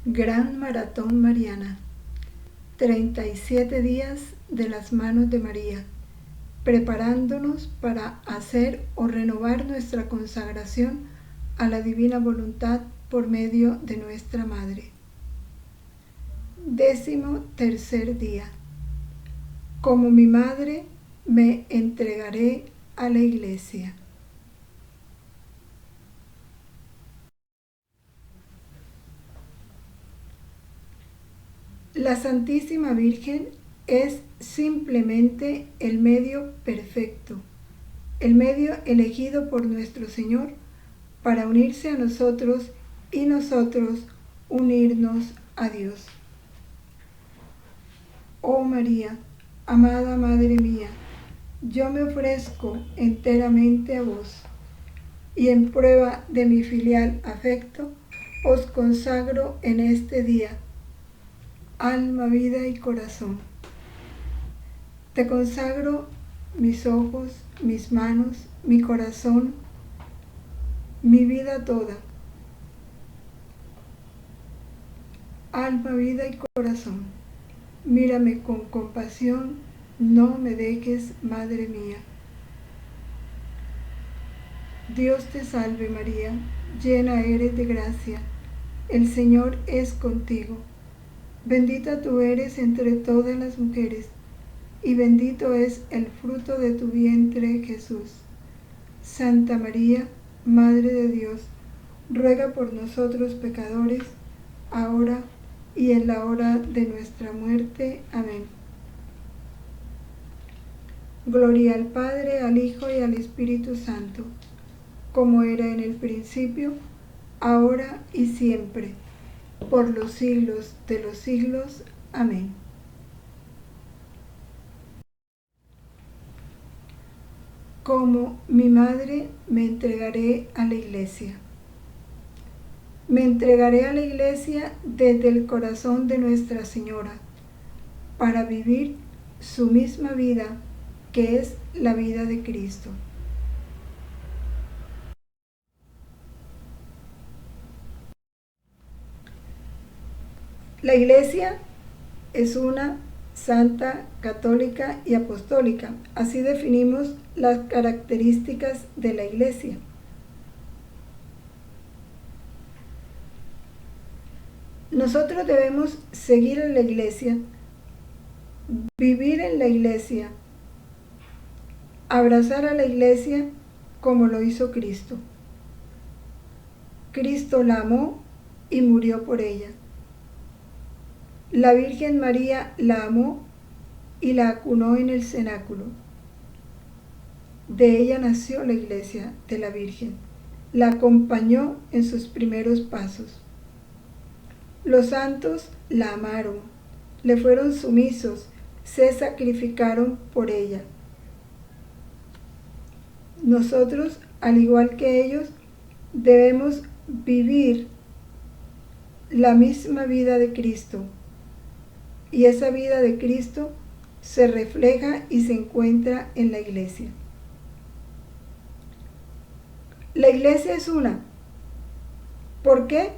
Gran Maratón Mariana, 37 días de las manos de María, preparándonos para hacer o renovar nuestra consagración a la divina voluntad por medio de nuestra Madre. 13º día. Como mi Madre, me entregaré a la Iglesia. La Santísima Virgen es simplemente el medio perfecto, el medio elegido por nuestro Señor para unirse a nosotros y nosotros unirnos a Dios. Oh María, amada Madre mía, yo me ofrezco enteramente a vos y en prueba de mi filial afecto os consagro en este día alma, vida y corazón. Te consagro mis ojos, mis manos, mi corazón, mi vida toda. Alma, vida y corazón, mírame con compasión, no me dejes, Madre mía. Dios te salve María, llena eres de gracia, el Señor es contigo. Bendita tú eres entre todas las mujeres, y bendito es el fruto de tu vientre, Jesús. Santa María, Madre de Dios, ruega por nosotros pecadores, ahora y en la hora de nuestra muerte. Amén. Gloria al Padre, al Hijo y al Espíritu Santo, como era en el principio, ahora y siempre, por los siglos de los siglos. Amén. Como mi Madre, me entregaré a la Iglesia. Me entregaré a la Iglesia desde el corazón de Nuestra Señora, para vivir su misma vida, que es la vida de Cristo. La Iglesia es una santa, católica y apostólica. Así definimos las características de la Iglesia. Nosotros debemos seguir en la Iglesia, vivir en la Iglesia, abrazar a la Iglesia como lo hizo Cristo. Cristo la amó y murió por ella. La Virgen María la amó y la acunó en el cenáculo. De ella nació la Iglesia de la Virgen. La acompañó en sus primeros pasos. Los santos la amaron, le fueron sumisos, se sacrificaron por ella. Nosotros, al igual que ellos, debemos vivir la misma vida de Cristo. Y esa vida de Cristo se refleja y se encuentra en la Iglesia. La Iglesia es una. ¿Por qué?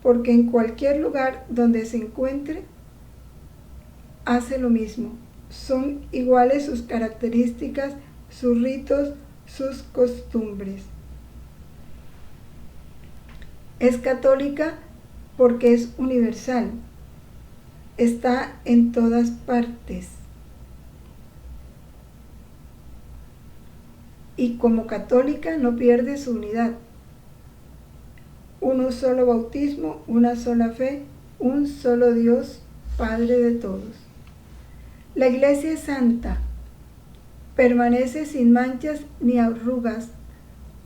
Porque en cualquier lugar donde se encuentre, hace lo mismo. Son iguales sus características, sus ritos, sus costumbres. Es católica porque es universal. Está en todas partes. Y como católica no pierde su unidad. Uno solo bautismo, una sola fe, un solo Dios, Padre de todos. La Iglesia es santa, permanece sin manchas ni arrugas,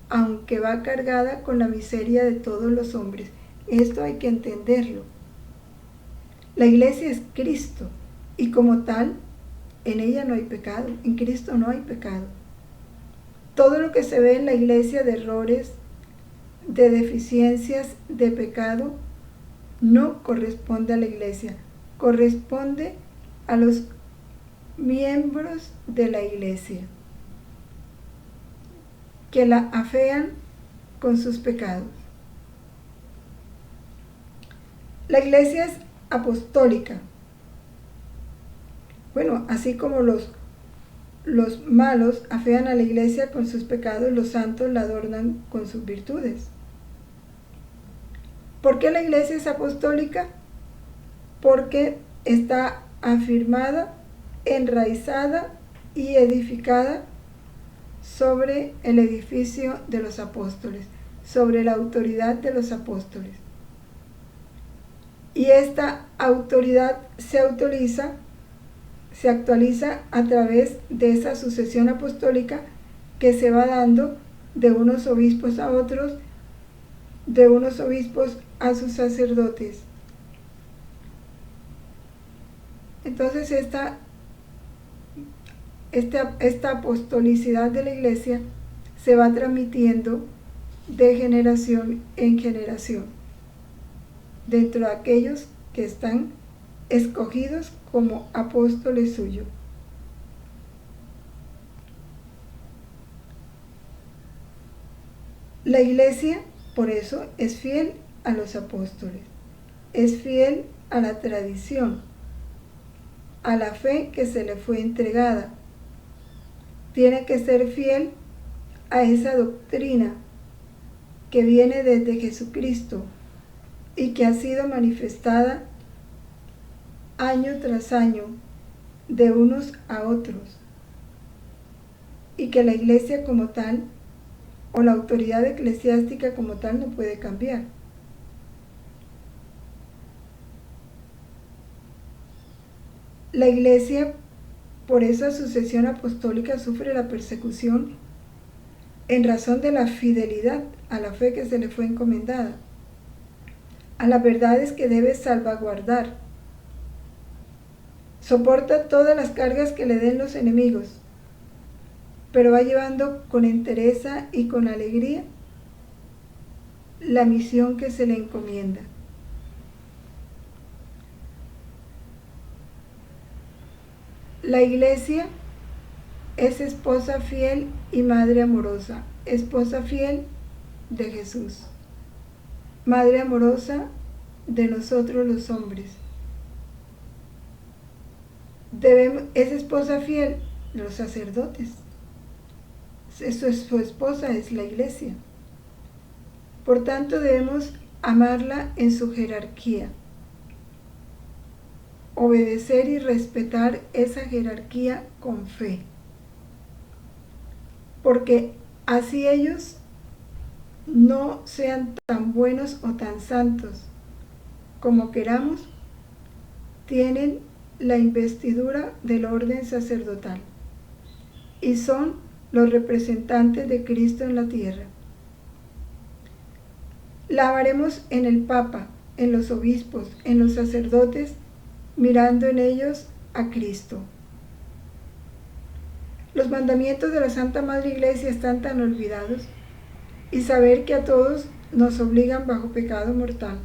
aunque va cargada con la miseria de todos los hombres. Esto hay que entenderlo. La Iglesia es Cristo y como tal, en ella no hay pecado, en Cristo no hay pecado. Todo lo que se ve en la Iglesia de errores, de deficiencias, de pecado, no corresponde a la Iglesia, corresponde a los miembros de la Iglesia, que la afean con sus pecados. La iglesia es apostólica. Bueno, así como los malos afean a la iglesia con sus pecados, los santos la adornan con sus virtudes. ¿Por qué la iglesia es apostólica? Porque está afirmada, enraizada y edificada sobre el edificio de los apóstoles, sobre la autoridad de los apóstoles. Y esta autoridad se actualiza a través de esa sucesión apostólica que se va dando de unos obispos a otros, de unos obispos a sus sacerdotes. Entonces esta apostolicidad de la iglesia se va transmitiendo de generación en generación dentro de aquellos que están escogidos como apóstoles suyos. La iglesia, por eso, es fiel a los apóstoles, es fiel a la tradición, a la fe que se le fue entregada. Tiene que ser fiel a esa doctrina que viene desde Jesucristo y que ha sido manifestada año tras año de unos a otros, y que la iglesia como tal o la autoridad eclesiástica como tal no puede cambiar. La iglesia, por esa sucesión apostólica, sufre la persecución en razón de la fidelidad a la fe que se le fue encomendada, a las verdades que debe salvaguardar. Soporta todas las cargas que le den los enemigos, pero va llevando con entereza y con alegría la misión que se le encomienda. La iglesia es esposa fiel y madre amorosa, esposa fiel de Jesús, madre amorosa de nosotros los hombres. Es esposa fiel de los sacerdotes. Su esposa es la iglesia. Por tanto, debemos amarla en su jerarquía, obedecer y respetar esa jerarquía con fe, porque así ellos no sean tan buenos o tan santos como queramos, tienen la investidura del orden sacerdotal y son los representantes de Cristo en la tierra. La amaremos en el Papa, en los obispos, en los sacerdotes, mirando en ellos a Cristo. Los mandamientos de la Santa Madre Iglesia están tan olvidados, y saber que a todos nos obligan bajo pecado mortal.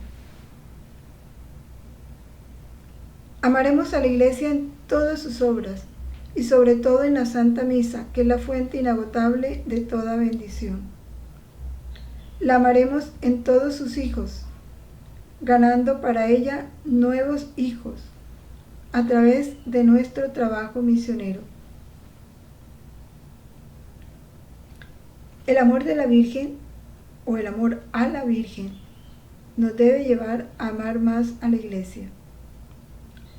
Amaremos a la Iglesia en todas sus obras, y sobre todo en la Santa Misa, que es la fuente inagotable de toda bendición. La amaremos en todos sus hijos, ganando para ella nuevos hijos, a través de nuestro trabajo misionero. El amor de la Virgen, o el amor a la Virgen, nos debe llevar a amar más a la Iglesia.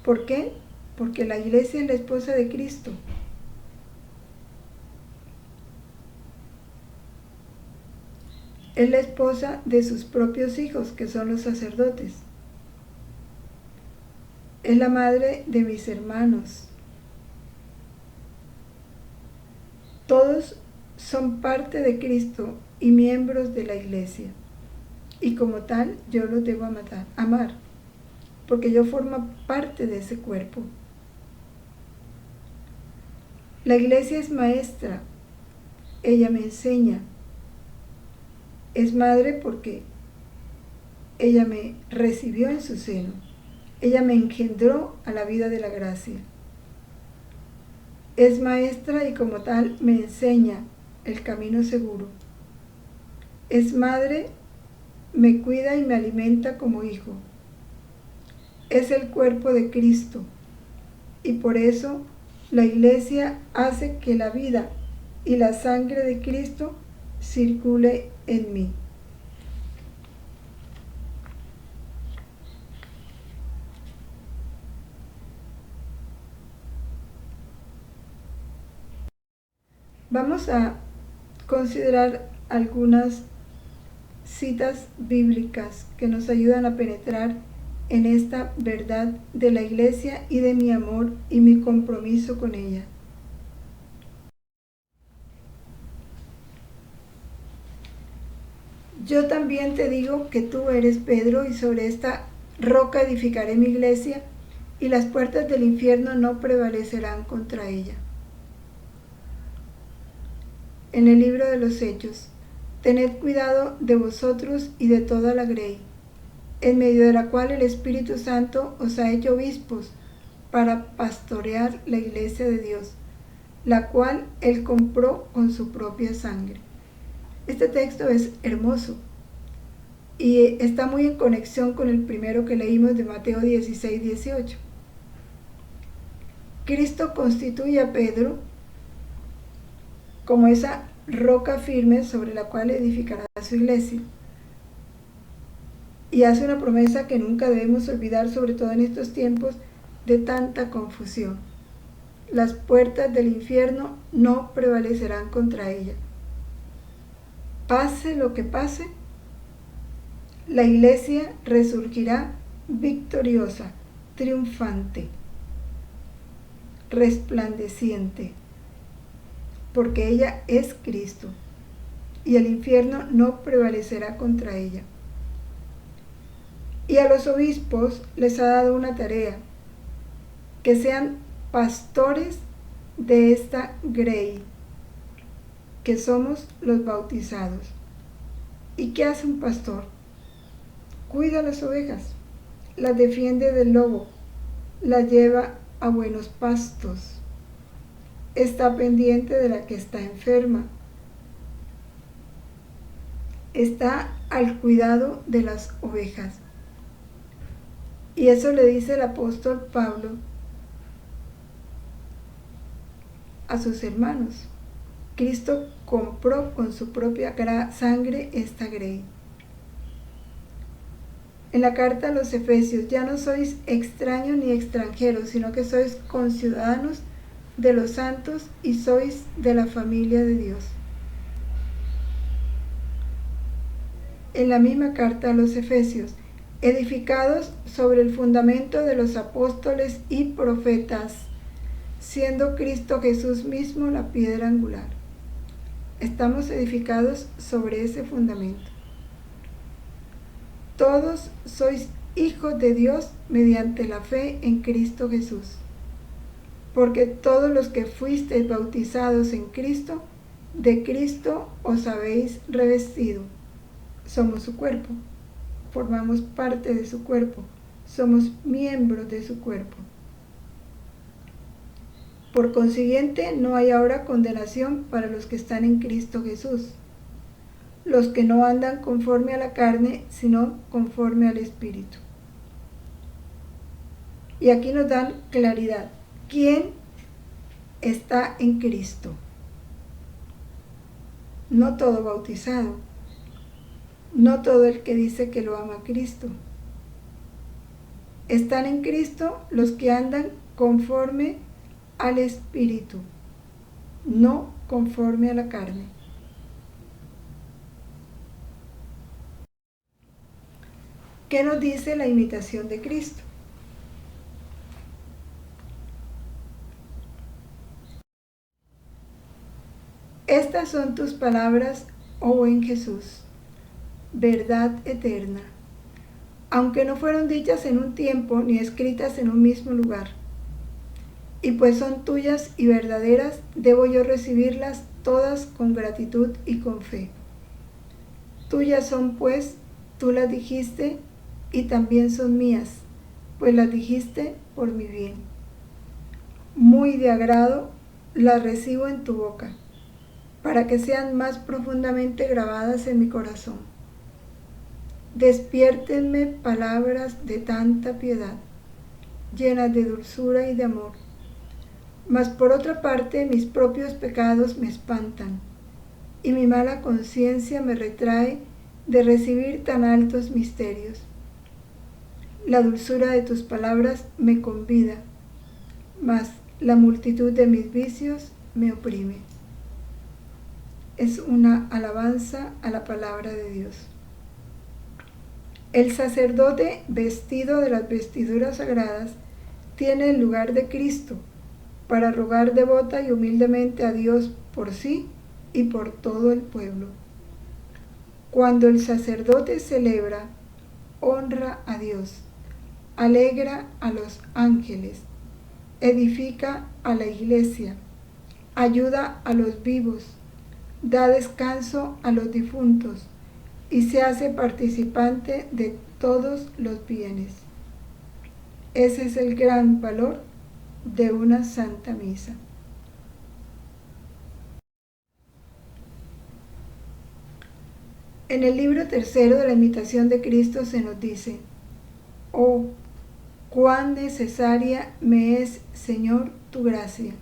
¿Por qué? Porque la Iglesia es la esposa de Cristo. Es la esposa de sus propios hijos, que son los sacerdotes. Es la madre de mis hermanos. Todos son parte de Cristo y miembros de la Iglesia. Y como tal, yo los debo amar, porque yo formo parte de ese cuerpo. La Iglesia es maestra, ella me enseña. Es madre porque ella me recibió en su seno, ella me engendró a la vida de la gracia. Es maestra y como tal me enseña el camino seguro. Es madre, me cuida y me alimenta como hijo. es el cuerpo de Cristo y por eso la Iglesia hace que la vida y la sangre de Cristo circule en mí. Vamos a considerar algunas citas bíblicas que nos ayudan a penetrar en esta verdad de la Iglesia y de mi amor y mi compromiso con ella. Yo también te digo que tú eres Pedro, y sobre esta roca edificaré mi iglesia, y las puertas del infierno no prevalecerán contra ella. En el libro de los Hechos: tened cuidado de vosotros y de toda la grey, en medio de la cual el Espíritu Santo os ha hecho obispos para pastorear la iglesia de Dios, la cual Él compró con su propia sangre. Este texto es hermoso y está muy en conexión con el primero que leímos de Mateo 16:18. Cristo constituye a Pedro como esa roca firme sobre la cual edificará su iglesia. Y hace una promesa que nunca debemos olvidar, sobre todo en estos tiempos de tanta confusión: las puertas del infierno no prevalecerán contra ella. Pase lo que pase, la iglesia resurgirá victoriosa, triunfante, resplandeciente, porque ella es Cristo, y el infierno no prevalecerá contra ella. Y a los obispos les ha dado una tarea: que sean pastores de esta grey, que somos los bautizados. ¿Y qué hace un pastor? Cuida las ovejas, las defiende del lobo, las lleva a buenos pastos, está pendiente de la que está enferma, está al cuidado de las ovejas. Y eso le dice el apóstol Pablo a sus hermanos. Cristo compró con su propia sangre esta grey. En la carta a los Efesios: ya no sois extraños ni extranjeros, sino que sois conciudadanos de los santos y sois de la familia de Dios. En la misma carta a los Efesios: edificados sobre el fundamento de los apóstoles y profetas, siendo Cristo Jesús mismo la piedra angular. Estamos edificados sobre ese fundamento. Todos sois hijos de Dios mediante la fe en Cristo Jesús, porque todos los que fuisteis bautizados en Cristo, de Cristo os habéis revestido. Somos su cuerpo, formamos parte de su cuerpo, somos miembros de su cuerpo. Por consiguiente, no hay ahora condenación para los que están en Cristo Jesús, los que no andan conforme a la carne, sino conforme al Espíritu. Y aquí nos dan claridad: ¿quién está en Cristo? No todo bautizado, no todo el que dice que lo ama a Cristo. Están en Cristo los que andan conforme al Espíritu, no conforme a la carne. ¿Qué nos dice la imitación de Cristo? Estas son tus palabras, oh buen Jesús, verdad eterna, aunque no fueron dichas en un tiempo ni escritas en un mismo lugar. Y pues son tuyas y verdaderas, debo yo recibirlas todas con gratitud y con fe. Tuyas son, pues, tú las dijiste, y también son mías, pues las dijiste por mi bien. Muy de agrado las recibo en tu boca, para que sean más profundamente grabadas en mi corazón. Despiértenme palabras de tanta piedad, llenas de dulzura y de amor. Mas por otra parte, mis propios pecados me espantan, y mi mala conciencia me retrae de recibir tan altos misterios. La dulzura de tus palabras me convida, mas la multitud de mis vicios me oprime. Es una alabanza a la palabra de Dios. El sacerdote, vestido de las vestiduras sagradas, tiene el lugar de Cristo para rogar devota y humildemente a Dios por sí y por todo el pueblo. Cuando el sacerdote celebra, honra a Dios, alegra a los ángeles, edifica a la iglesia, ayuda a los vivos, da descanso a los difuntos y se hace participante de todos los bienes. Ese es el gran valor de una santa misa. En el libro tercero de la Imitación de Cristo se nos dice: oh, cuán necesaria me es, Señor, tu gracia,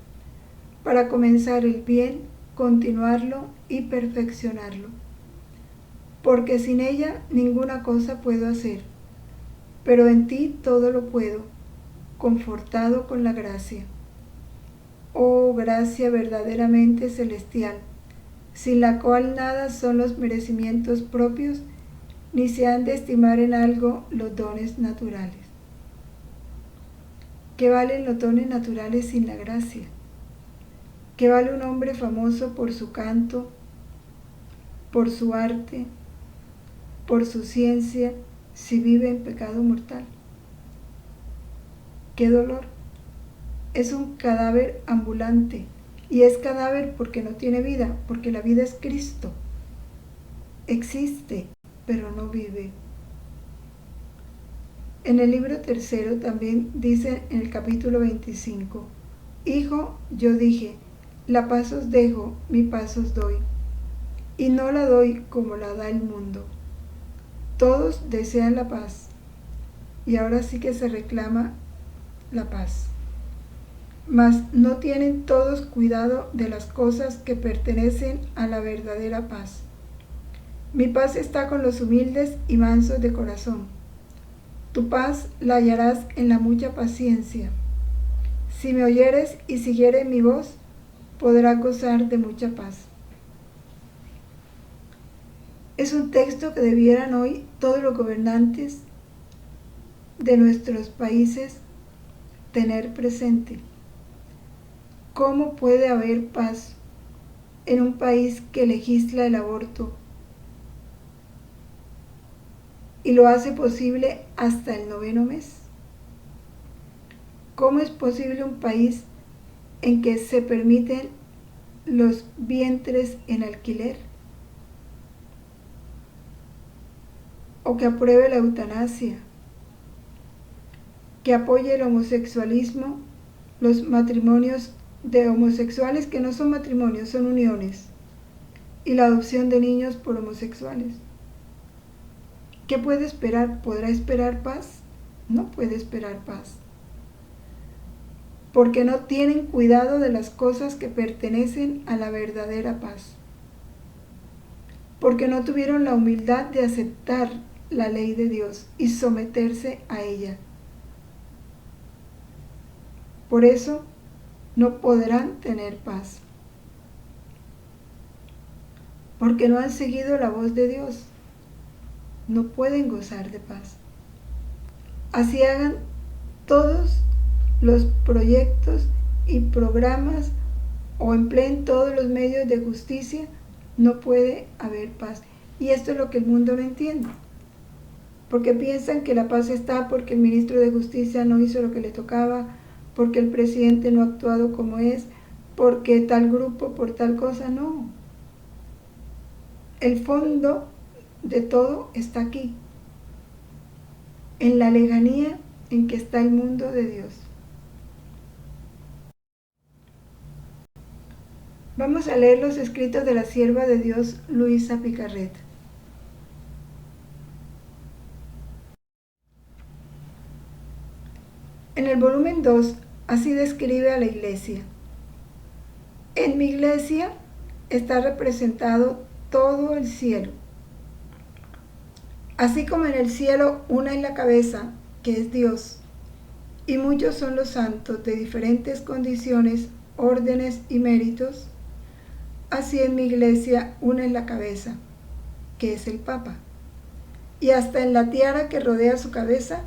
para comenzar el bien, continuarlo y perfeccionarlo. Porque sin ella ninguna cosa puedo hacer, pero en ti todo lo puedo, confortado con la gracia. Oh, gracia verdaderamente celestial, sin la cual nada son los merecimientos propios, ni se han de estimar en algo los dones naturales. ¿Qué valen los dones naturales sin la gracia? ¿Qué vale un hombre famoso por su canto, por su arte, por su ciencia, si vive en pecado mortal? ¡Qué dolor! Es un cadáver ambulante, y es cadáver porque no tiene vida, porque la vida es Cristo. Existe, pero no vive. En el libro tercero también dice en el capítulo 25, Hijo, yo dije, la paz os dejo, mi paz os doy, y no la doy como la da el mundo. Todos desean la paz, y ahora sí que se reclama la paz. Mas no tienen todos cuidado de las cosas que pertenecen a la verdadera paz. Mi paz está con los humildes y mansos de corazón. Tu paz la hallarás en la mucha paciencia. Si me oyeres y siguieres mi voz, podrás gozar de mucha paz. Es un texto que debieran hoy todos los gobernantes de nuestros países tener presente. ¿Cómo puede haber paz en un país que legisla el aborto y lo hace posible hasta el 9º mes? ¿Cómo es posible un país en que se permiten los vientres en alquiler? ¿O que apruebe la eutanasia? ¿Que apoye el homosexualismo, los matrimonios de homosexuales que no son matrimonios, son uniones, y la adopción de niños por homosexuales? ¿Qué puede esperar? ¿Podrá esperar paz? No puede esperar paz. Porque no tienen cuidado de las cosas que pertenecen a la verdadera paz. Porque no tuvieron la humildad de aceptar la ley de Dios y someterse a ella. Por eso no podrán tener paz. Porque no han seguido la voz de Dios. No pueden gozar de paz. Así hagan todos los proyectos y programas o empleen todos los medios de justicia, no puede haber paz. Y esto es lo que el mundo no entiende. Porque piensan que la paz está porque el ministro de Justicia no hizo lo que le tocaba, porque el presidente no ha actuado como es, porque tal grupo, por tal cosa, no. El fondo de todo está aquí, en la lejanía en que está el mundo de Dios. Vamos a leer los escritos de la sierva de Dios, Luisa Picarret. En el volumen 2, así describe a la iglesia. En mi iglesia está representado todo el cielo. Así como en el cielo una es la cabeza, que es Dios, y muchos son los santos de diferentes condiciones, órdenes y méritos, así en mi iglesia una es la cabeza, que es el Papa. Y hasta en la tiara que rodea su cabeza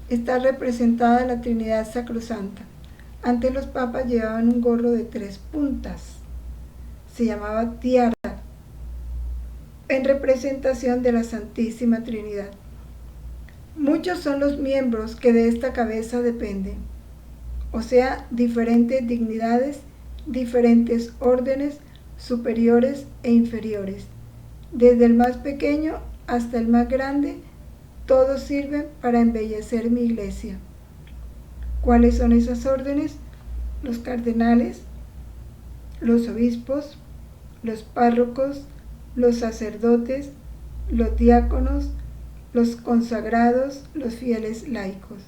está representada la Trinidad Sacrosanta. Antes los papas llevaban un gorro de 3 puntas. Se llamaba tiara, en representación de la Santísima Trinidad. Muchos son los miembros que de esta cabeza dependen, o sea, diferentes dignidades, diferentes órdenes superiores e inferiores. Desde el más pequeño hasta el más grande, todos sirven para embellecer mi iglesia. ¿Cuáles son esas órdenes? Los cardenales, los obispos, los párrocos, los sacerdotes, los diáconos, los consagrados, los fieles laicos.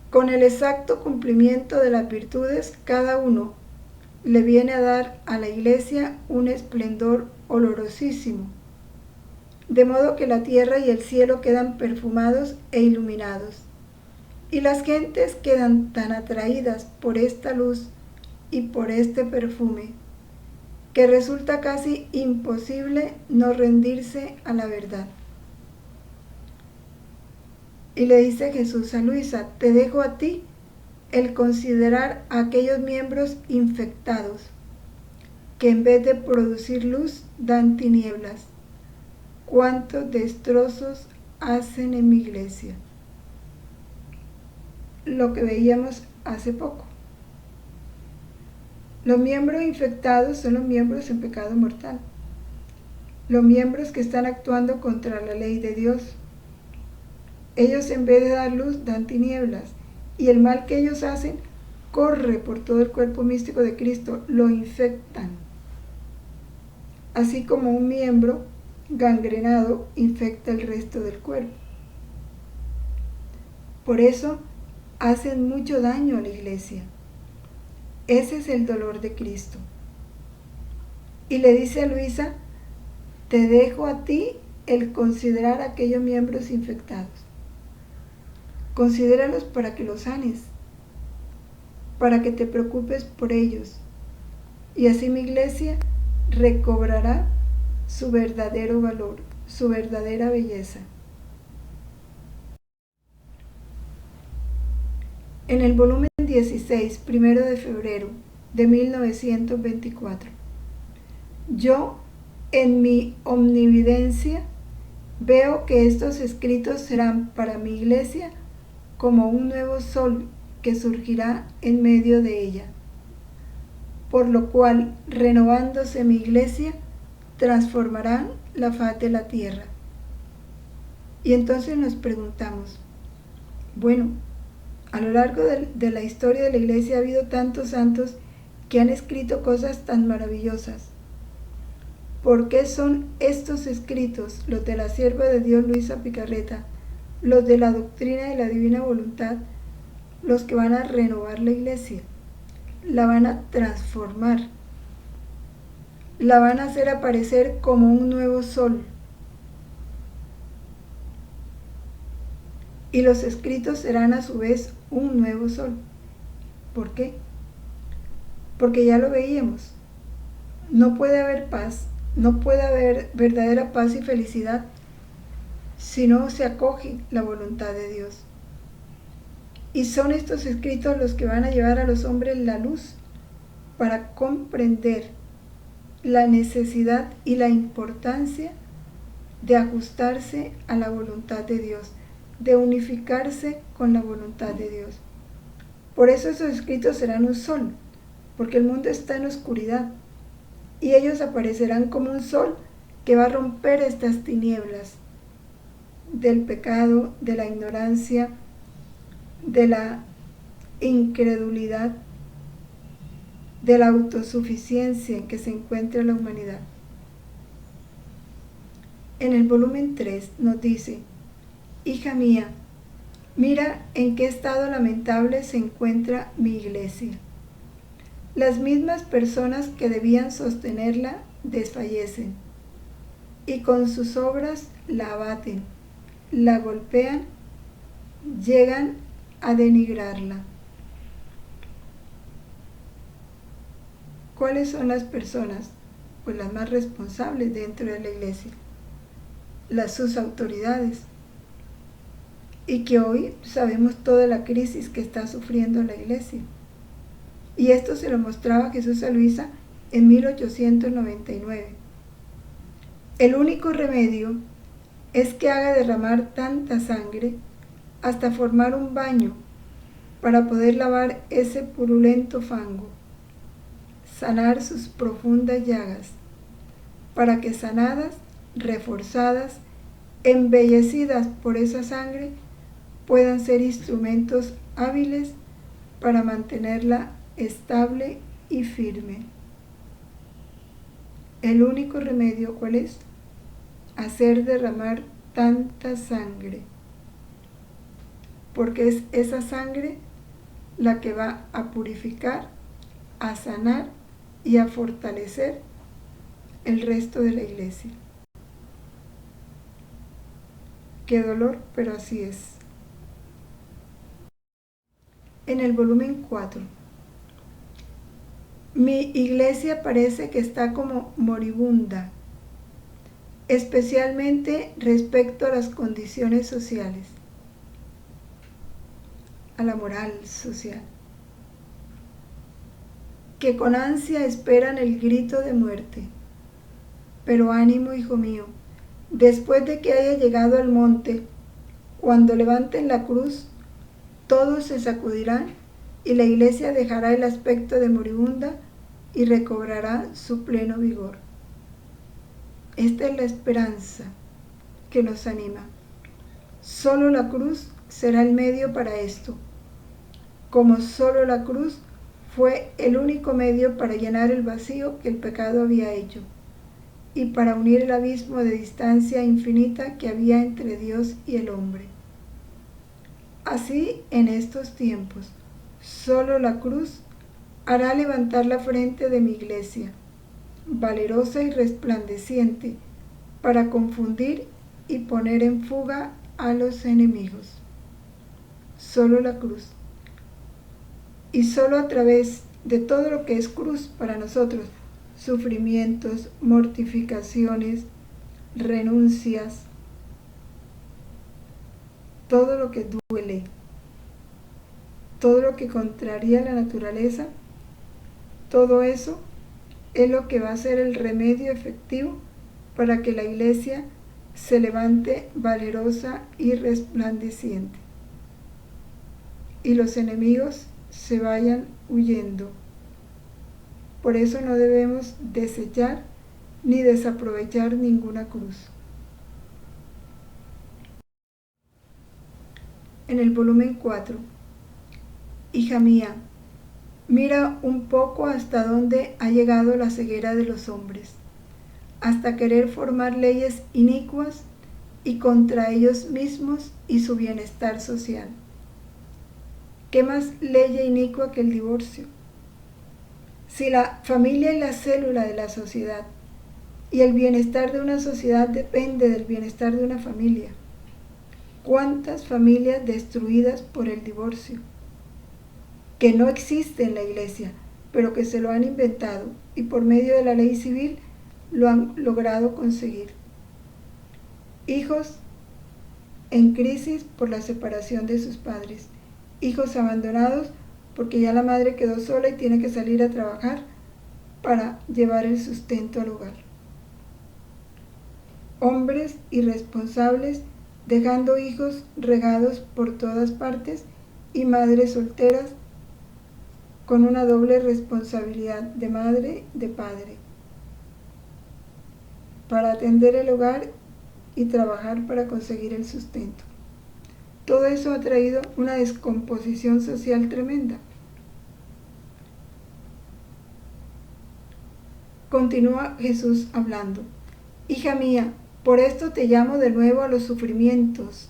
Con el exacto cumplimiento de las virtudes, cada uno le viene a dar a la iglesia un esplendor olorosísimo, de modo que la tierra y el cielo quedan perfumados e iluminados, y las gentes quedan tan atraídas por esta luz y por este perfume, que resulta casi imposible no rendirse a la verdad. Y le dice Jesús a Luisa: te dejo a ti el considerar a aquellos miembros infectados, que en vez de producir luz, dan tinieblas. ¿Cuántos destrozos hacen en mi iglesia? Lo que veíamos hace poco. Los miembros infectados son los miembros en pecado mortal, los miembros que están actuando contra la ley de Dios. Ellos, en vez de dar luz, dan tinieblas, y el mal que ellos hacen corre por todo el cuerpo místico de Cristo, lo infectan, así como un miembro gangrenado infecta el resto del cuerpo. Por eso hacen mucho daño a la iglesia. Ese es el dolor de Cristo. Y le dice a Luisa: te dejo a ti el considerar a aquellos miembros infectados. Considéralos para que los sanes, para que te preocupes por ellos, y así mi iglesia recobrará su verdadero valor, su verdadera belleza. En el volumen 16, 1 de febrero de 1924, yo, en mi omnividencia, veo que estos escritos serán para mi iglesia como un nuevo sol que surgirá en medio de ella, por lo cual, renovándose mi iglesia, transformarán la faz de la tierra. Y entonces nos preguntamos, bueno, a lo largo de la historia de la iglesia ha habido tantos santos que han escrito cosas tan maravillosas. ¿Por qué son estos escritos, los de la sierva de Dios Luisa Picarreta, los de la doctrina de la divina voluntad, los que van a renovar la iglesia? La van a transformar, la van a hacer aparecer como un nuevo sol. Y los escritos serán a su vez un nuevo sol. ¿Por qué? Porque ya lo veíamos. No puede haber paz, no puede haber verdadera paz y felicidad si no se acoge la voluntad de Dios. Y son estos escritos los que van a llevar a los hombres la luz para comprender la necesidad y la importancia de ajustarse a la voluntad de Dios, de unificarse con la voluntad de Dios. Por eso esos escritos serán un sol, porque el mundo está en oscuridad, y ellos aparecerán como un sol que va a romper estas tinieblas del pecado, de la ignorancia, de la incredulidad, de la autosuficiencia en que se encuentra la humanidad. En el volumen 3 nos dice: hija mía, mira en qué estado lamentable se encuentra mi iglesia. Las mismas personas que debían sostenerla desfallecen y con sus obras la abaten, la golpean, llegan a denigrarla. ¿Cuáles son las personas? Pues las más responsables dentro de la iglesia, sus autoridades, y que hoy sabemos toda la crisis que está sufriendo la iglesia. Y esto se lo mostraba Jesús a Luisa en 1899. El único remedio es que haga derramar tanta sangre hasta formar un baño para poder lavar ese purulento fango, sanar sus profundas llagas, para que sanadas, reforzadas, embellecidas por esa sangre, puedan ser instrumentos hábiles para mantenerla estable y firme. El único remedio, ¿cuál es? Hacer derramar tanta sangre, porque es esa sangre la que va a purificar, a sanar y a fortalecer el resto de la iglesia. Qué dolor, pero así es. En el volumen 4. Mi iglesia parece que está como moribunda, especialmente respecto a las condiciones sociales, a la moral social, que con ansia esperan el grito de muerte. Pero ánimo, hijo mío, después de que haya llegado al monte, cuando levanten la cruz, todos se sacudirán y la iglesia dejará el aspecto de moribunda y recobrará su pleno vigor. Esta es la esperanza que nos anima. Solo la cruz será el medio para esto, como solo la cruz fue el único medio para llenar el vacío que el pecado había hecho y para unir el abismo de distancia infinita que había entre Dios y el hombre. Así, en estos tiempos, solo la cruz hará levantar la frente de mi iglesia, valerosa y resplandeciente, para confundir y poner en fuga a los enemigos. Solo la cruz. Y solo a través de todo lo que es cruz para nosotros, sufrimientos, mortificaciones, renuncias, todo lo que duele, todo lo que contraría la naturaleza, todo eso es lo que va a ser el remedio efectivo para que la iglesia se levante valerosa y resplandeciente y los enemigos se vayan huyendo. Por eso no debemos desechar ni desaprovechar ninguna cruz. En el volumen 4. Hija mía, mira un poco hasta dónde ha llegado la ceguera de los hombres, hasta querer formar leyes inicuas y contra ellos mismos y su bienestar social. ¿Qué más ley inicua que el divorcio? Si la familia es la célula de la sociedad y el bienestar de una sociedad depende del bienestar de una familia, ¿cuántas familias destruidas por el divorcio? Que no existe en la iglesia, pero que se lo han inventado y por medio de la ley civil lo han logrado conseguir. Hijos en crisis por la separación de sus padres, hijos abandonados porque ya la madre quedó sola y tiene que salir a trabajar para llevar el sustento al hogar. Hombres irresponsables dejando hijos regados por todas partes y madres solteras con una doble responsabilidad de madre, de padre, para atender el hogar y trabajar para conseguir el sustento. Todo eso ha traído una descomposición social tremenda. Continúa Jesús hablando. Hija mía, por esto te llamo de nuevo a los sufrimientos,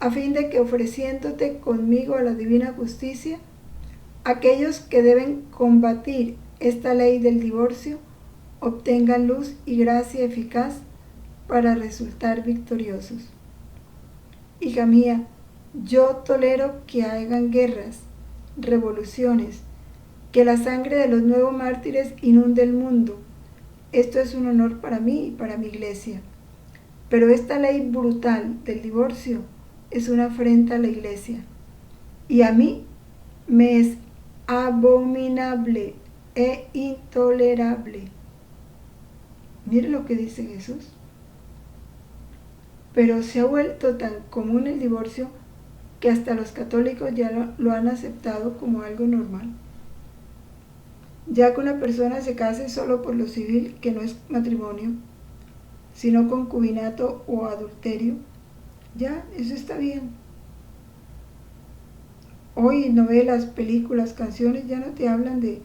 a fin de que ofreciéndote conmigo a la divina justicia, aquellos que deben combatir esta ley del divorcio obtengan luz y gracia eficaz para resultar victoriosos. Hija mía, yo tolero que hagan guerras, revoluciones, que la sangre de los nuevos mártires inunde el mundo. Esto es un honor para mí y para mi iglesia. Pero esta ley brutal del divorcio es una afrenta a la iglesia. Y a mí me es abominable e intolerable. Mire lo que dice Jesús. Pero se ha vuelto tan común el divorcio que hasta los católicos ya lo han aceptado como algo normal. Ya que una persona se case solo por lo civil, que no es matrimonio, sino concubinato o adulterio, ya, eso está bien. Hoy novelas, películas, canciones ya no te hablan de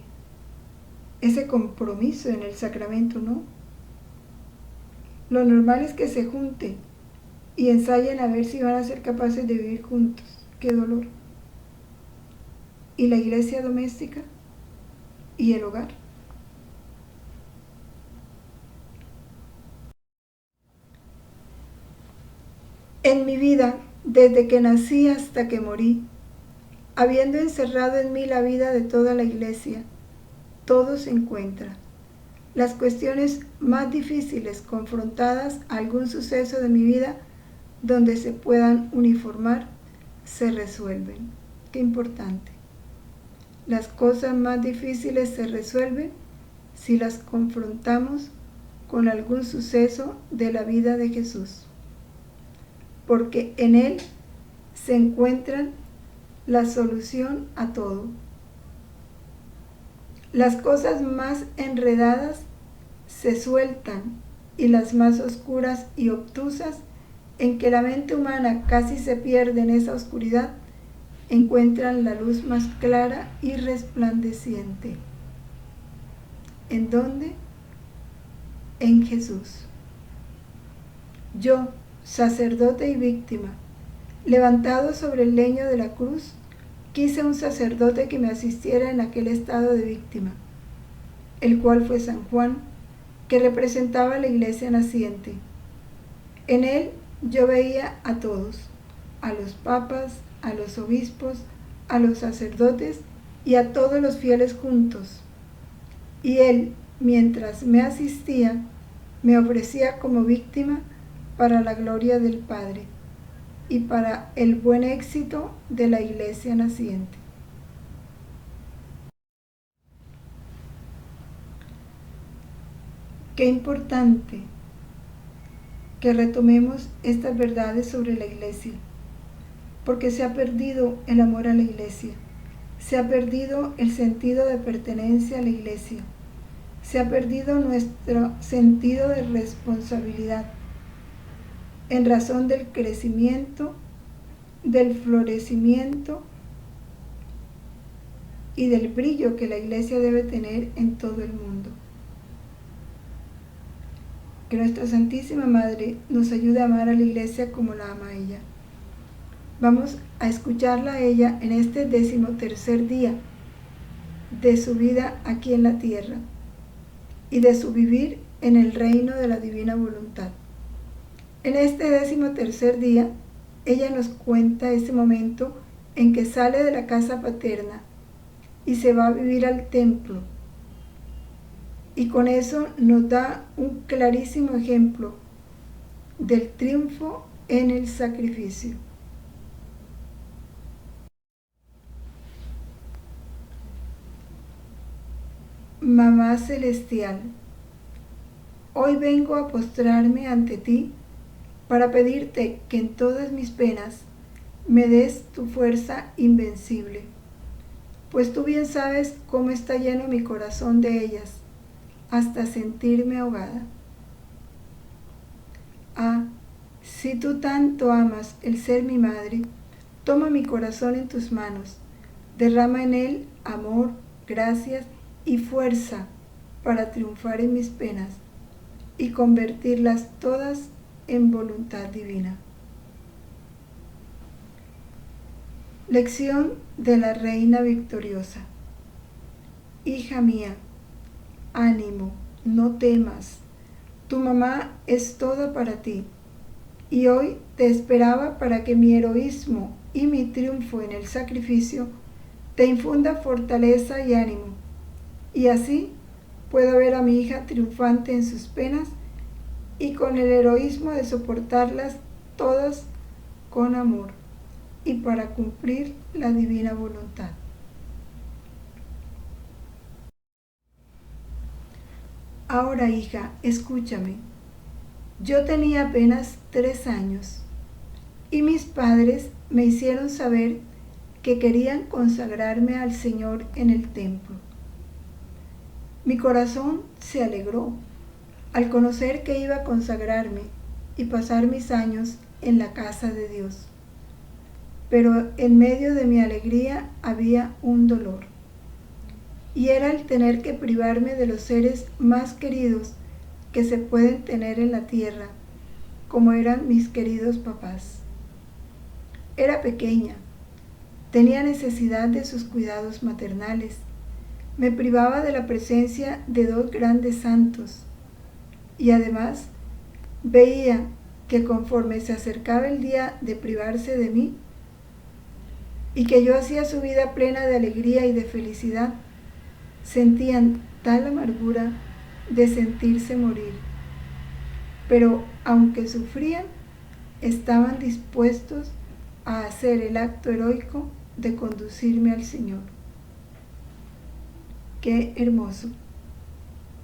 ese compromiso en el sacramento, ¿no? Lo normal es que se junten y ensayen a ver si van a ser capaces de vivir juntos. ¡Qué dolor! ¿Y la iglesia doméstica? ¿Y el hogar? En mi vida, desde que nací hasta que morí, habiendo encerrado en mí la vida de toda la iglesia, todo se encuentra. Las cuestiones más difíciles confrontadas a algún suceso de mi vida donde se puedan uniformar, se resuelven. Qué importante. Las cosas más difíciles se resuelven si las confrontamos con algún suceso de la vida de Jesús, porque en Él se encuentra la solución a todo. Las cosas más enredadas se sueltan y las más oscuras y obtusas, en que la mente humana casi se pierde en esa oscuridad, encuentran la luz más clara y resplandeciente. ¿En dónde? En Jesús. Yo, sacerdote y víctima, levantado sobre el leño de la cruz, quise un sacerdote que me asistiera en aquel estado de víctima, el cual fue San Juan, que representaba la iglesia naciente. En él yo veía a todos, a los papas, a los obispos, a los sacerdotes y a todos los fieles juntos. Y él, mientras me asistía, me ofrecía como víctima para la gloria del Padre y para el buen éxito de la iglesia naciente. Qué importante que retomemos estas verdades sobre la iglesia, porque se ha perdido el amor a la iglesia, se ha perdido el sentido de pertenencia a la iglesia, se ha perdido nuestro sentido de responsabilidad en razón del crecimiento, del florecimiento y del brillo que la iglesia debe tener en todo el mundo. Que nuestra Santísima Madre nos ayude a amar a la iglesia como la ama ella. Vamos a escucharla a ella en este 13º día de su vida aquí en la tierra y de su vivir en el reino de la divina voluntad. En este 13º día, ella nos cuenta ese momento en que sale de la casa paterna y se va a vivir al templo. Y con eso nos da un clarísimo ejemplo del triunfo en el sacrificio. Mamá Celestial, hoy vengo a postrarme ante ti para pedirte que en todas mis penas me des tu fuerza invencible, pues tú bien sabes cómo está lleno mi corazón de ellas, hasta sentirme ahogada. Ah, si tú tanto amas el ser mi madre, toma mi corazón en tus manos, derrama en él amor, gracias y fuerza para triunfar en mis penas y convertirlas todas en voluntad divina. Lección de la Reina Victoriosa. Hija mía, ánimo, no temas. Tu mamá es toda para ti. Y hoy te esperaba para que mi heroísmo y mi triunfo en el sacrificio te infunda fortaleza y ánimo. Y así puedo ver a mi hija triunfante en sus penas y con el heroísmo de soportarlas todas con amor y para cumplir la divina voluntad. Ahora, hija, escúchame. Yo tenía apenas 3 años y mis padres me hicieron saber que querían consagrarme al Señor en el templo. Mi corazón se alegró al conocer que iba a consagrarme y pasar mis años en la casa de Dios. Pero en medio de mi alegría había un dolor, y era el tener que privarme de los seres más queridos que se pueden tener en la tierra, como eran mis queridos papás. Era pequeña, tenía necesidad de sus cuidados maternales, me privaba de la presencia de 2 grandes santos, y además veía que conforme se acercaba el día de privarse de mí, y que yo hacía su vida plena de alegría y de felicidad, sentían tal amargura de sentirse morir. Pero aunque sufrían, estaban dispuestos a hacer el acto heroico de conducirme al Señor. ¡Qué hermoso!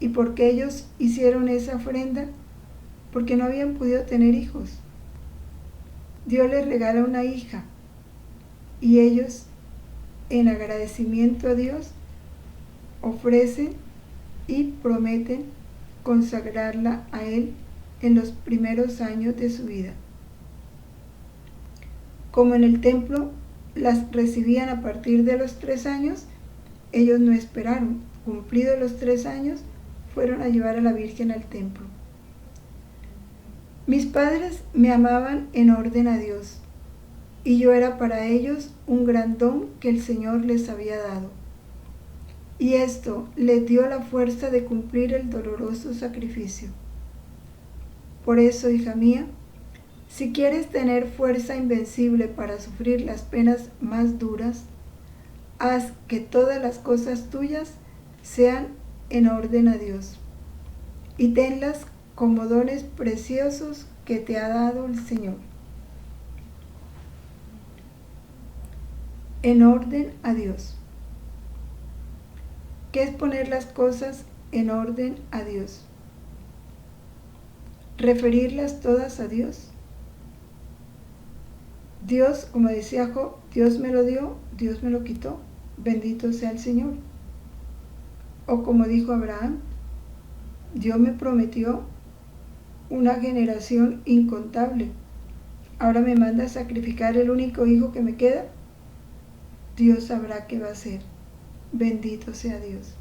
¿Y por qué ellos hicieron esa ofrenda? Porque no habían podido tener hijos. Dios les regala una hija y ellos, en agradecimiento a Dios, ofrecen y prometen consagrarla a Él en los primeros años de su vida. Como en el templo las recibían a partir de los 3 años, ellos no esperaron. Cumplidos los 3 años, fueron a llevar a la Virgen al templo. Mis padres me amaban en orden a Dios, y yo era para ellos un gran don que el Señor les había dado. Y esto les dio la fuerza de cumplir el doloroso sacrificio. Por eso, hija mía, si quieres tener fuerza invencible para sufrir las penas más duras, haz que todas las cosas tuyas sean en orden a Dios, y tenlas como dones preciosos que te ha dado el Señor. En orden a Dios. ¿Qué es poner las cosas en orden a Dios? Referirlas todas a Dios. Dios, como decía Job, Dios me lo dio, Dios me lo quitó, bendito sea el Señor. O como dijo Abraham, Dios me prometió una generación incontable. Ahora me manda a sacrificar el único hijo que me queda. Dios sabrá qué va a hacer. Bendito sea Dios.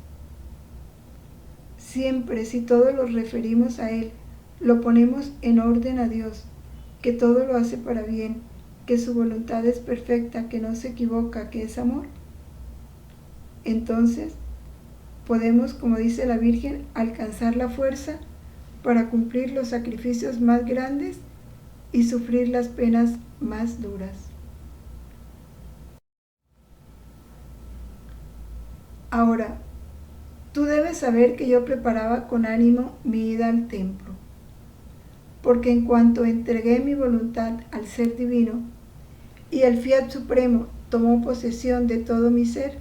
Siempre, si todo lo referimos a Él, lo ponemos en orden a Dios, que todo lo hace para bien, que su voluntad es perfecta, que no se equivoca, que es amor, entonces podemos, como dice la Virgen, alcanzar la fuerza para cumplir los sacrificios más grandes y sufrir las penas más duras. Ahora, tú debes saber que yo preparaba con ánimo mi ida al templo, porque en cuanto entregué mi voluntad al Ser Divino y el Fiat Supremo tomó posesión de todo mi ser,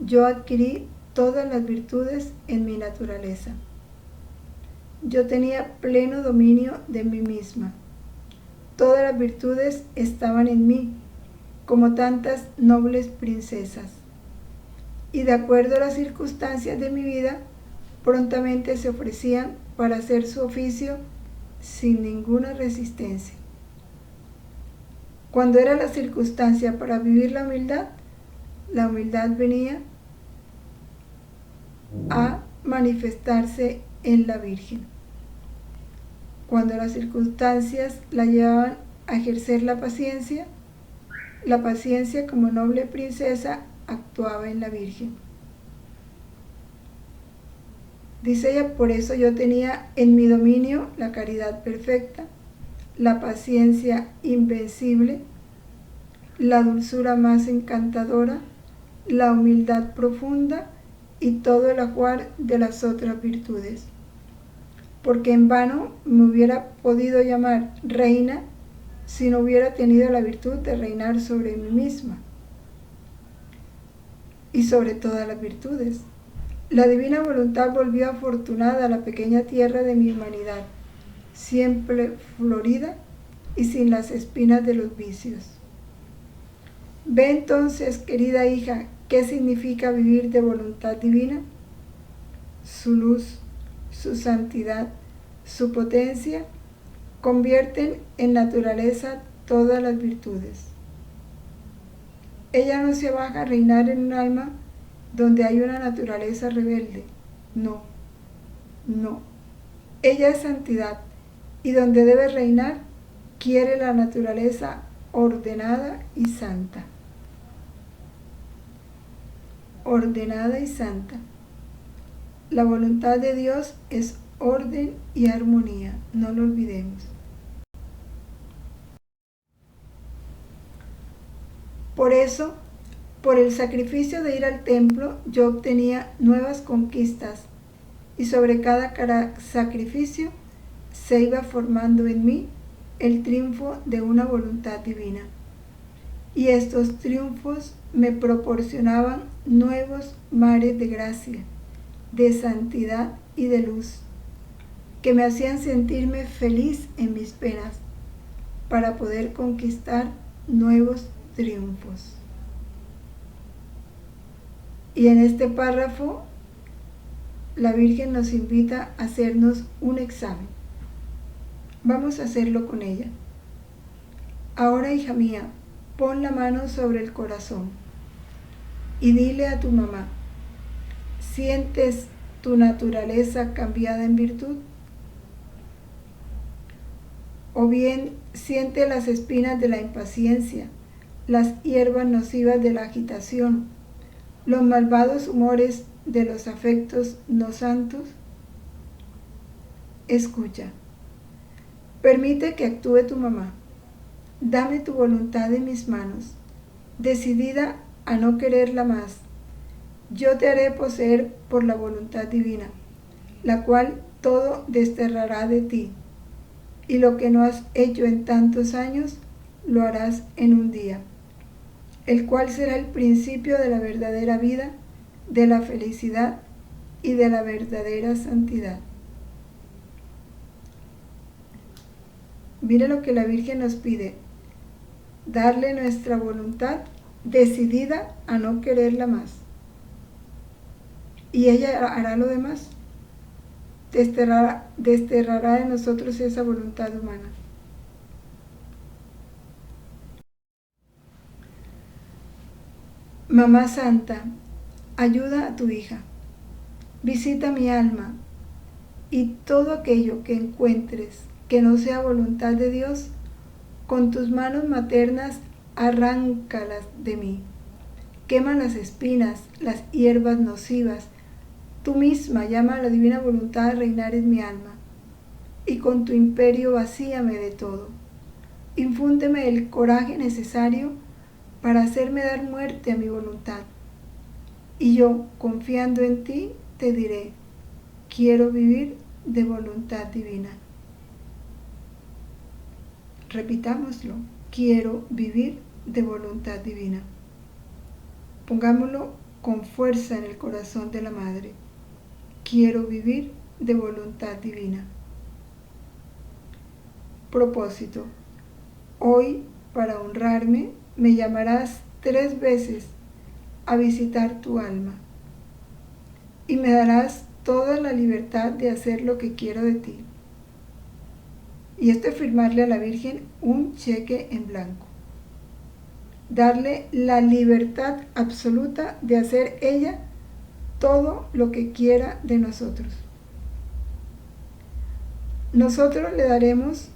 yo adquirí todas las virtudes en mi naturaleza. Yo tenía pleno dominio de mí misma. Todas las virtudes estaban en mí, como tantas nobles princesas. Y de acuerdo a las circunstancias de mi vida, prontamente se ofrecían para hacer su oficio sin ninguna resistencia. Cuando era la circunstancia para vivir la humildad venía a manifestarse en la Virgen. Cuando las circunstancias la llevaban a ejercer la paciencia, La paciencia como noble princesa actuaba en la Virgen. Dice ella, por eso yo tenía en mi dominio la caridad perfecta, la paciencia invencible, la dulzura más encantadora, la humildad profunda y todo el ajuar de las otras virtudes. Porque en vano me hubiera podido llamar reina si no hubiera tenido la virtud de reinar sobre mí misma y sobre todas las virtudes. La divina voluntad volvió afortunada a la pequeña tierra de mi humanidad, siempre florida y sin las espinas de los vicios. Ve entonces, querida hija, qué significa vivir de voluntad divina. Su luz, su santidad, su potencia convierten en naturaleza todas las virtudes. Ella no se baja a reinar en un alma donde hay una naturaleza rebelde. No, no. Ella es santidad y donde debe reinar quiere la naturaleza ordenada y santa. Ordenada y santa. La voluntad de Dios es orden y armonía, no lo olvidemos. Por eso, por el sacrificio de ir al templo, yo obtenía nuevas conquistas y sobre cada sacrificio se iba formando en mí el triunfo de una voluntad divina. Y estos triunfos me proporcionaban nuevos mares de gracia, de santidad y de luz, que me hacían sentirme feliz en mis penas para poder conquistar nuevos triunfos. Y en este párrafo, la Virgen nos invita a hacernos un examen. Vamos a hacerlo con ella. Ahora, hija mía, pon la mano sobre el corazón y dile a tu mamá, ¿sientes tu naturaleza cambiada en virtud? O bien, siente las espinas de la impaciencia, las hierbas nocivas de la agitación, los malvados humores de los afectos no santos. Escucha. Permite que actúe tu mamá. Dame tu voluntad en mis manos, decidida a no quererla más. Yo te haré poseer por la voluntad divina, la cual todo desterrará de ti, y lo que no has hecho en tantos años, lo harás en un día, el cual será el principio de la verdadera vida, de la felicidad y de la verdadera santidad. Mire lo que la Virgen nos pide, darle nuestra voluntad decidida a no quererla más. Y ella hará lo demás, desterrará de nosotros esa voluntad humana. Mamá Santa, ayuda a tu hija, visita mi alma y todo aquello que encuentres que no sea voluntad de Dios, con tus manos maternas arráncalas de mí. Quema las espinas, las hierbas nocivas. Tú misma llama a la divina voluntad a reinar en mi alma, y con tu imperio vacíame de todo. Infúndeme el coraje necesario para hacerme dar muerte a mi voluntad. Y yo, confiando en ti, te diré, quiero vivir de voluntad divina. Repitámoslo, quiero vivir de voluntad divina. Pongámoslo con fuerza en el corazón de la Madre. Quiero vivir de voluntad divina. Propósito. Hoy, para honrarme, me llamarás 3 veces a visitar tu alma y me darás toda la libertad de hacer lo que quiero de ti. Y esto es firmarle a la Virgen un cheque en blanco. Darle la libertad absoluta de hacer ella todo lo que quiera de nosotros. Nosotros le daremos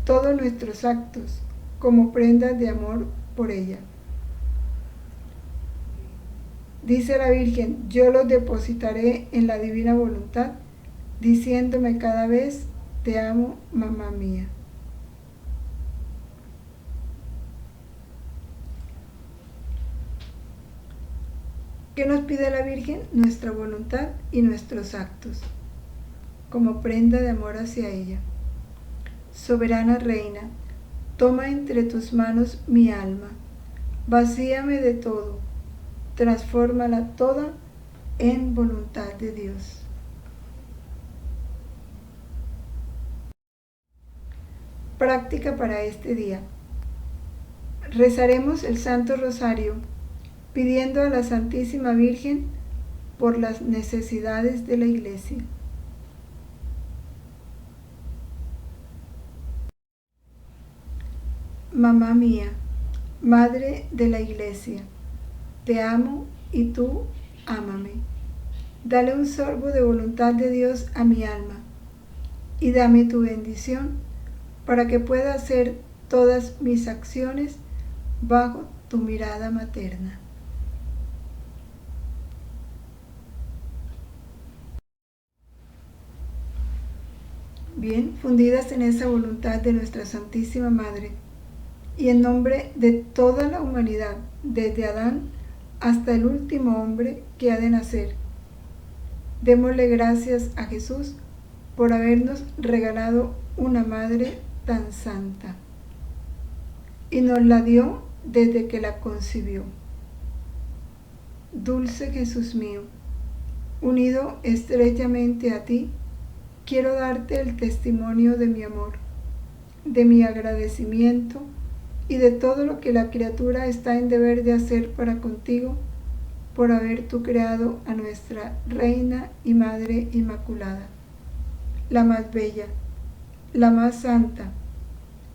todos nuestros actos como prendas de amor por ella. Dice la Virgen, yo los depositaré en la divina voluntad, diciéndome cada vez, te amo, mamá mía. ¿Qué nos pide la Virgen? Nuestra voluntad y nuestros actos, como prenda de amor hacia ella. Soberana Reina, toma entre tus manos mi alma, vacíame de todo, transfórmala toda en voluntad de Dios. Práctica para este día. Rezaremos el Santo Rosario pidiendo a la Santísima Virgen por las necesidades de la Iglesia. Mamá mía, Madre de la Iglesia, te amo y tú ámame. Dale un sorbo de voluntad de Dios a mi alma y dame tu bendición para que pueda hacer todas mis acciones bajo tu mirada materna. Bien, fundidas en esa voluntad de nuestra Santísima Madre, y en nombre de toda la humanidad, desde Adán hasta el último hombre que ha de nacer, démosle gracias a Jesús por habernos regalado una madre tan santa, y nos la dio desde que la concibió. Dulce Jesús mío, unido estrechamente a ti, quiero darte el testimonio de mi amor, de mi agradecimiento y de todo lo que la criatura está en deber de hacer para contigo, por haber tú creado a nuestra Reina y Madre Inmaculada, la más bella, la más santa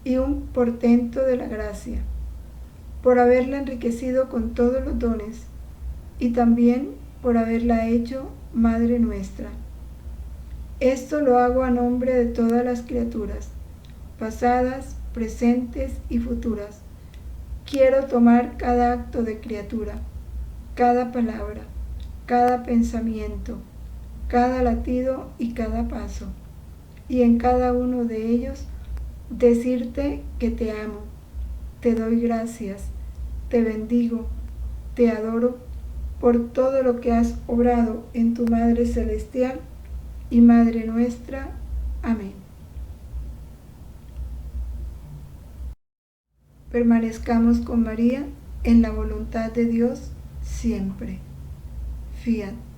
y un portento de la gracia, por haberla enriquecido con todos los dones y también por haberla hecho Madre nuestra. Esto lo hago a nombre de todas las criaturas, pasadas, presentes y futuras. Quiero tomar cada acto de criatura, cada palabra, cada pensamiento, cada latido y cada paso, y en cada uno de ellos decirte que te amo, te doy gracias, te bendigo, te adoro por todo lo que has obrado en tu Madre Celestial y Madre nuestra. Amén. Permanezcamos con María en la voluntad de Dios siempre. Fiat.